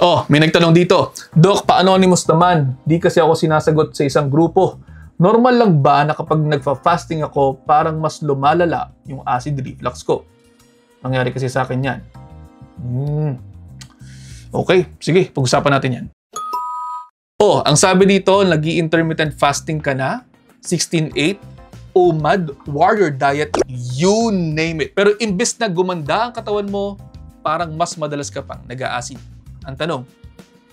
Oh, may nagtanong dito. Doc, pa-anonymous naman. Di kasi ako sinasagot sa isang grupo. Normal lang ba na kapag nagfa-fasting ako, parang mas lumalala yung acid reflux ko? Nangyari kasi sa akin yan. Okay, sige, pag-usapan natin yan. Oh, ang sabi dito, nag-i-intermittent fasting ka na, 16-8, OMAD, warrior diet, you name it. Pero imbes na gumanda ang katawan mo, parang mas madalas ka pang nag-a-acid. Ang tanong,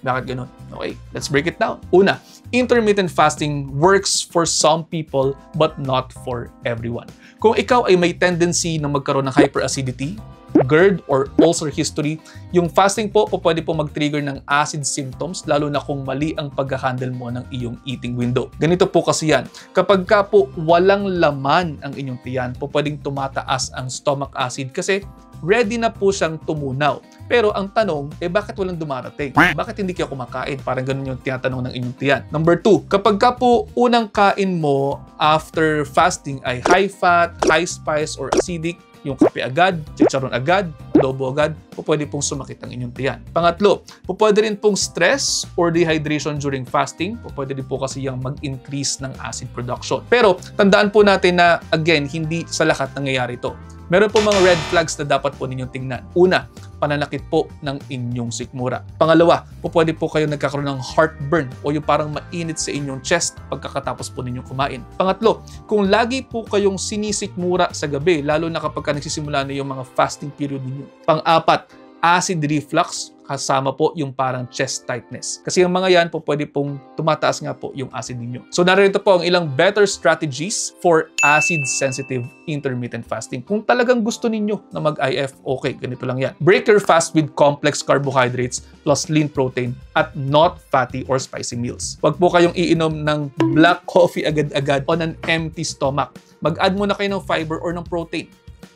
bakit ganun? Okay, let's break it down. Una, intermittent fasting works for some people but not for everyone. Kung ikaw ay may tendency na magkaroon ng hyperacidity, GERD or ulcer history, yung fasting po pwede po mag-trigger ng acid symptoms lalo na kung mali ang pag-handle mo ng iyong eating window. Ganito po kasi yan. Kapag ka po walang laman ang inyong tiyan, pwedeng tumataas ang stomach acid kasi ready na po siyang tumunaw. Pero ang tanong, bakit walang dumarating? Bakit hindi kayo kumakain? Parang ganun yung tinatanong ng inyong tiyan. Number 2, kapag ka po unang kain mo after fasting ay high fat, high spice, or acidic, yung kape agad, chicharon agad, adobo agad, pwede pong sumakit ang inyong tiyan. Pangatlo, pwede rin pong stress or dehydration during fasting, pwede din po kasi yung mag-increase ng acid production. Pero tandaan po natin na, again, hindi sa lahat nangyayari ito. Meron po mga red flags na dapat po ninyong tingnan. Una, pananakit po ng inyong sikmura. Pangalawa, pwede po kayo nagkakaroon ng heartburn o yung parang mainit sa inyong chest pagkatapos po ninyong kumain. Pangatlo, kung lagi po kayong sinisikmura sa gabi, lalo na kapag nagsisimula na yung mga fasting period ninyo. Pang-apat, acid reflux, kasama po yung parang chest tightness. Kasi yung mga yan po pwede pong tumataas nga po yung acid ninyo. So narito po ang ilang better strategies for acid-sensitive intermittent fasting. Kung talagang gusto ninyo na mag-IF, okay, ganito lang yan. Break your fast with complex carbohydrates plus lean protein at not fatty or spicy meals. Huwag po kayong iinom ng black coffee agad-agad on an empty stomach. Mag-add muna kayo ng fiber or ng protein.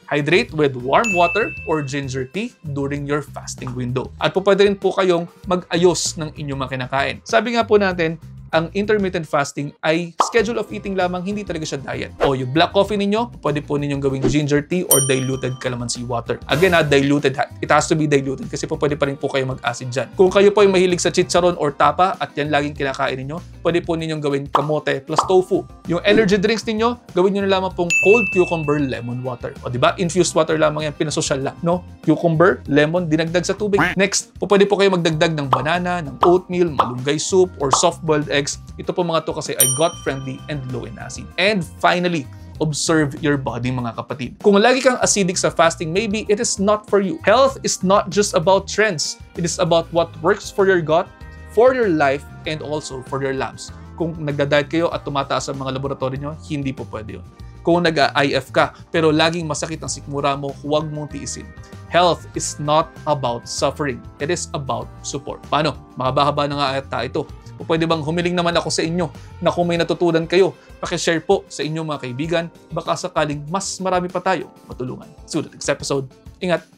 Hydrate with warm water or ginger tea during your fasting window. At pwede rin po kayong mag-ayos ng inyong mga kinakain. Sabi nga po natin, ang intermittent fasting ay schedule of eating lamang, hindi talaga siya diet. O yung black coffee ninyo, pwede po ninyong gawing ginger tea or diluted calamansi water. Again, diluted. It has to be diluted kasi pwede pa rin po kayo mag-acid dyan. Kung kayo po ay mahilig sa chicharon or tapa at yan laging kinakain ninyo, pwede po ninyong gawin kamote plus tofu. Yung energy drinks ninyo, gawin nyo na lamang pong cold cucumber lemon water. O diba? Infused water lamang yan, pinasosyal lang. No? Cucumber, lemon, dinagdag sa tubig. Next, pwede po kayo magdagdag ng banana, ng oatmeal, malunggay soup, or soft-boiled eggs. Ito po mga to kasi ay gut-friendly and low in acid. And finally, observe your body mga kapatid. Kung lagi kang acidic sa fasting, maybe it is not for you. Health is not just about trends. It is about what works for your gut, for your life, and also for your labs. Kung nagda-diet kayo at tumataas ang mga laboratory nyo, hindi po pwede yun. Kung nag-IF ka, pero laging masakit ang sikmura mo, huwag mong tiisin. Health is not about suffering. It is about support. Paano? Mahaba-haba na nga ata ito. O pwede bang humiling naman ako sa inyo na kung may natutunan kayo, pakishare po sa inyong mga kaibigan, baka sakaling mas marami pa tayo matulungan. So, next episode, ingat!